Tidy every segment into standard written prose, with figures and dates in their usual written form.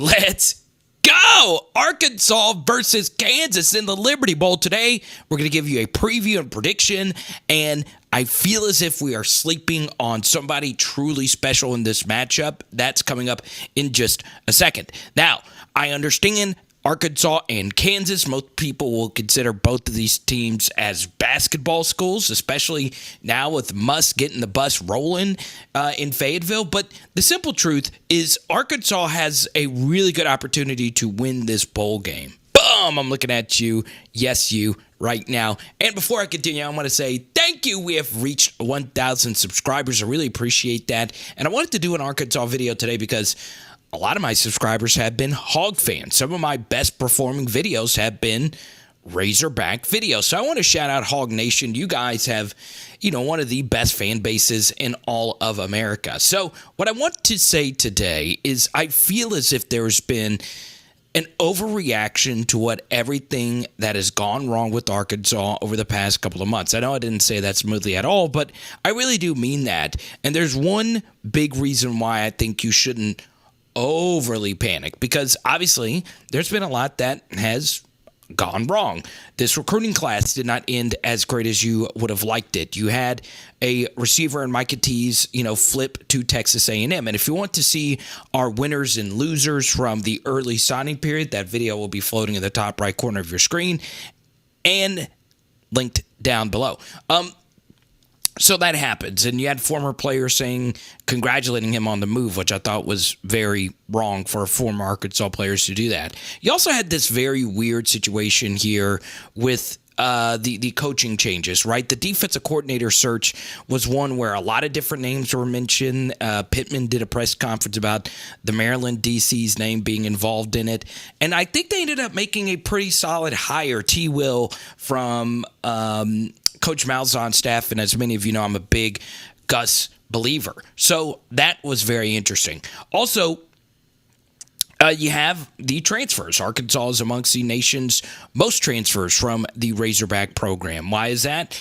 Let's go! Arkansas versus Kansas in the Liberty Bowl today. We're going to give you a preview and prediction, and I feel as if we are sleeping on somebody truly special in this matchup. That's coming up in just a second. Now, I understand Arkansas and Kansas. Most people will consider both of these teams as basketball schools, especially now with Muss getting the bus rolling in Fayetteville. But the simple truth is Arkansas has a really good opportunity to win this bowl game. Boom! I'm looking at you. Yes, you. Right now. And before I continue, I want to say thank you. We have reached 1,000 subscribers. I really appreciate that. And I wanted to do an Arkansas video today because a lot of my subscribers have been Hog fans. Some of my best performing videos have been Razorback videos. So I want to shout out Hog Nation. You guys have, one of the best fan bases in all of America. So what I want to say today is I feel as if there's been an overreaction to everything that has gone wrong with Arkansas over the past couple of months. I know I didn't say that smoothly at all, but I really do mean that. And there's one big reason why I think you shouldn't overly panic, because obviously there's been a lot that has gone wrong. This recruiting class did not end as great as you would have liked it. You had a receiver in Micah Tees, flip to Texas A&M. And if you want to see our winners and losers from the early signing period, that video will be floating in the top right corner of your screen and linked down below. So that happens, and you had former players congratulating him on the move, which I thought was very wrong for former Arkansas players to do that. You also had this very weird situation here with the coaching changes, right? The defensive coordinator search was one where a lot of different names were mentioned. Pittman did a press conference about the Maryland DC's name being involved in it, and I think they ended up making a pretty solid hire. T. Will from Coach Malzahn's staff, and as many of you know, I'm a big Gus believer. So that was very interesting. Also, you have the transfers. Arkansas is amongst the nation's most transfers from the Razorback program. Why is that?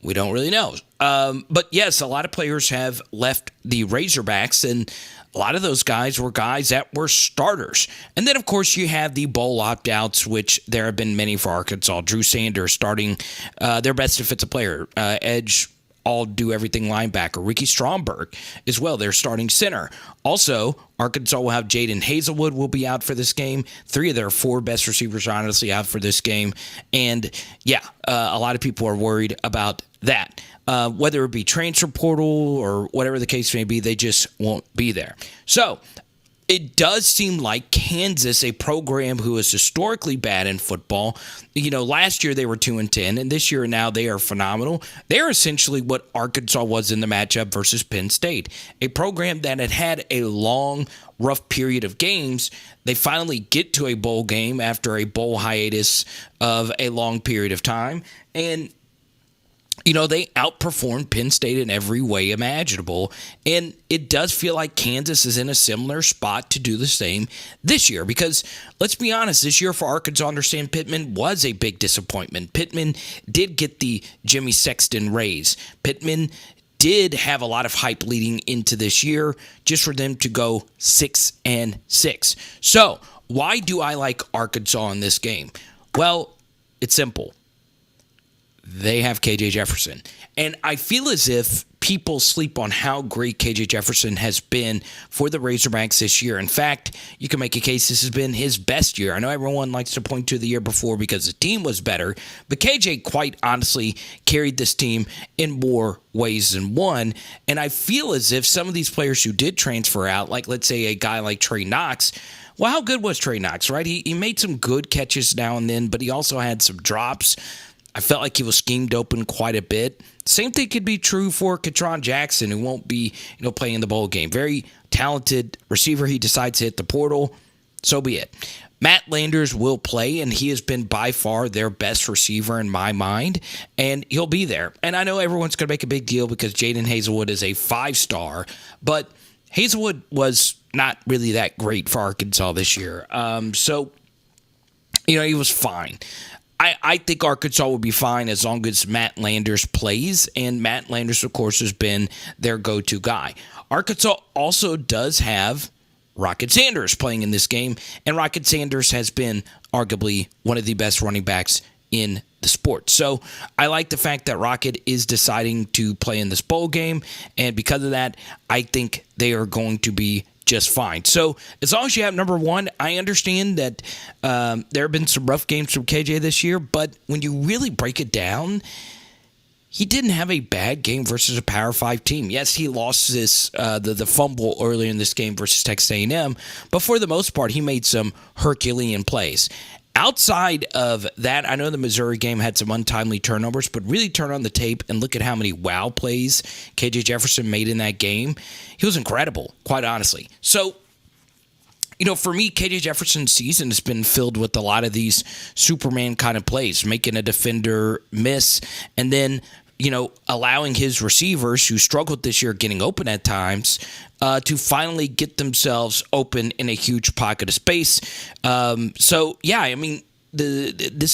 We don't really know. But yes, a lot of players have left the Razorbacks, and a lot of those guys were guys that were starters. And then, of course, you have the bowl opt-outs, which there have been many for Arkansas. Drew Sanders starting their best defensive player, edge, all-do-everything linebacker. Ricky Stromberg as well, their starting center. Also, Arkansas will have Jaden Hazelwood will be out for this game. 3 of their 4 best receivers are honestly out for this game. And, a lot of people are worried about that. Whether it be transfer portal or whatever the case may be, they just won't be there. So it does seem like Kansas, a program who is historically bad in football, last year they were 2-10, and this year now they are phenomenal. They're essentially what Arkansas was in the matchup versus Penn State, a program that had a long, rough period of games. They finally get to a bowl game after a bowl hiatus of a long period of time, and they outperformed Penn State in every way imaginable, and it does feel like Kansas is in a similar spot to do the same this year because, let's be honest, this year for Arkansas, understand Pittman was a big disappointment. Pittman did get the Jimmy Sexton raise. Pittman did have a lot of hype leading into this year just for them to go 6-6. So, why do I like Arkansas in this game? Well, it's simple. They have KJ Jefferson. And I feel as if people sleep on how great KJ Jefferson has been for the Razorbacks this year. In fact, you can make a case this has been his best year. I know everyone likes to point to the year before because the team was better, but KJ quite honestly carried this team in more ways than one. And I feel as if some of these players who did transfer out, like let's say a guy like Trey Knox, well, how good was Trey Knox, right? He made some good catches now and then, but he also had some drops. I felt like he was schemed open quite a bit. Same thing could be true for Katron Jackson, who won't be, playing in the bowl game. Very talented receiver. He decides to hit the portal. So be it. Matt Landers will play, and he has been by far their best receiver in my mind, and he'll be there. And I know everyone's going to make a big deal because Jaden Hazelwood is a 5-star, but Hazelwood was not really that great for Arkansas this year. He was fine. I think Arkansas will be fine as long as Matt Landers plays, and Matt Landers, of course, has been their go-to guy. Arkansas also does have Rocket Sanders playing in this game, and Rocket Sanders has been arguably one of the best running backs in the sport. So I like the fact that Rocket is deciding to play in this bowl game, and because of that, I think they are going to be just fine. So as long as you have number one, I understand that there have been some rough games from KJ this year, but when you really break it down, he didn't have a bad game versus a Power 5 team. Yes, he lost the fumble earlier in this game versus Texas A&M, but for the most part, he made some Herculean plays. Outside of that, I know the Missouri game had some untimely turnovers, but really turn on the tape and look at how many wow plays KJ Jefferson made in that game. He was incredible, quite honestly. So, for me, KJ Jefferson's season has been filled with a lot of these Superman kind of plays, making a defender miss, and then allowing his receivers who struggled this year getting open at times to finally get themselves open in a huge pocket of space. This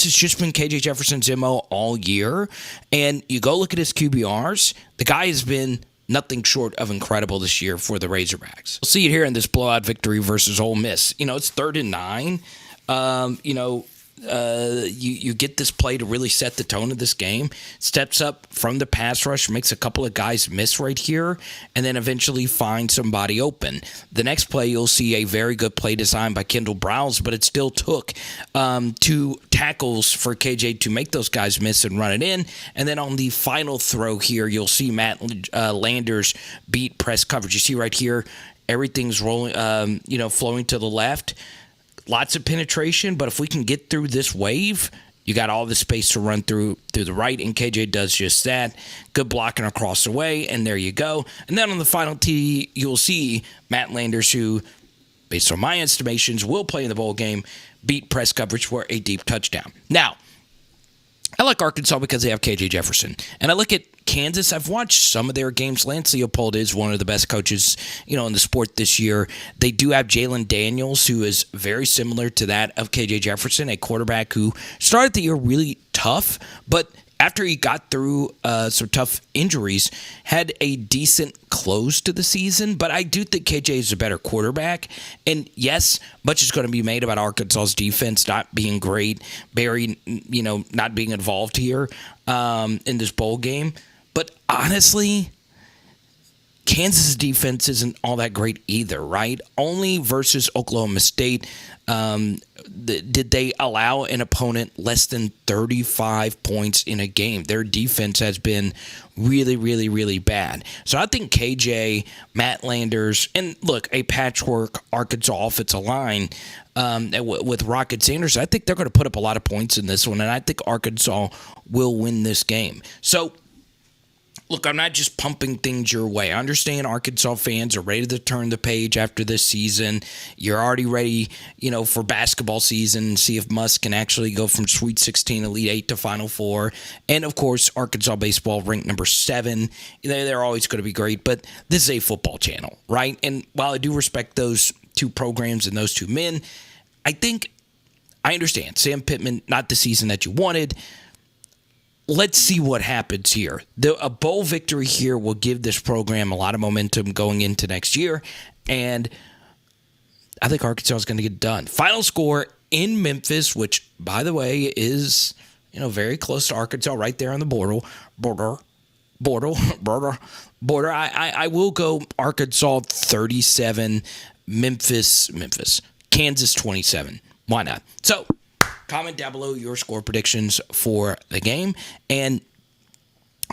has just been KJ Jefferson's MO all year. And you go look at his QBRs, the guy has been nothing short of incredible this year for the Razorbacks. We'll see it here in this blowout victory versus Ole Miss. It's 3rd and 9. You get this play to really set the tone of this game. Steps up from the pass rush, makes a couple of guys miss right here, and then eventually finds somebody open. The next play, you'll see a very good play design by Kendall Browse, but it still took 2 tackles for KJ to make those guys miss and run it in. And then on the final throw here, you'll see Matt Landers beat press coverage. You see right here, everything's rolling, flowing to the left. Lots of penetration, but if we can get through this wave, you got all the space to run through the right, and KJ does just that. Good blocking across the way, and there you go. And then on the final tee, you'll see Matt Landers, who, based on my estimations, will play in the bowl game, beat press coverage for a deep touchdown. Now, I like Arkansas because they have KJ Jefferson. And I look at Kansas. I've watched some of their games. Lance Leopold is one of the best coaches, in the sport this year. They do have Jalen Daniels, who is very similar to that of KJ Jefferson, a quarterback who started the year really tough, but after he got through some tough injuries, had a decent close to the season. But I do think KJ is a better quarterback. And yes, much is going to be made about Arkansas's defense not being great, Barry, not being involved here in this bowl game. But honestly, Kansas' defense isn't all that great either, right? Only versus Oklahoma State did they allow an opponent less than 35 points in a game. Their defense has been really, really, really bad. So I think KJ, Matt Landers, and look, a patchwork Arkansas offensive line with Rocket Sanders, I think they're going to put up a lot of points in this one, and I think Arkansas will win this game. So, look, I'm not just pumping things your way. I understand Arkansas fans are ready to turn the page after this season. You're already ready, for basketball season, see if Musk can actually go from Sweet 16, Elite 8 to Final Four. And, of course, Arkansas baseball ranked number 7. They're always going to be great, but this is a football channel, right? And while I do respect those 2 programs and those 2 men, I understand. Sam Pittman, not the season that you wanted. Let's see what happens here. A bowl victory here will give this program a lot of momentum going into next year, and I think Arkansas is going to get done. Final score in Memphis, which, by the way, is very close to Arkansas, right there on the border. I will go Arkansas 37, Kansas 27. Why not? So, comment down below your score predictions for the game, and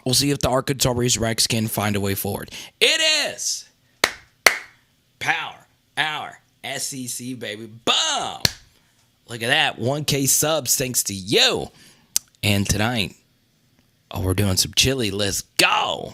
we'll see if the Arkansas Razorbacks can find a way forward. It is Power Hour SEC, baby. Boom! Look at that. 1K subs thanks to you. And tonight, we're doing some chili. Let's go!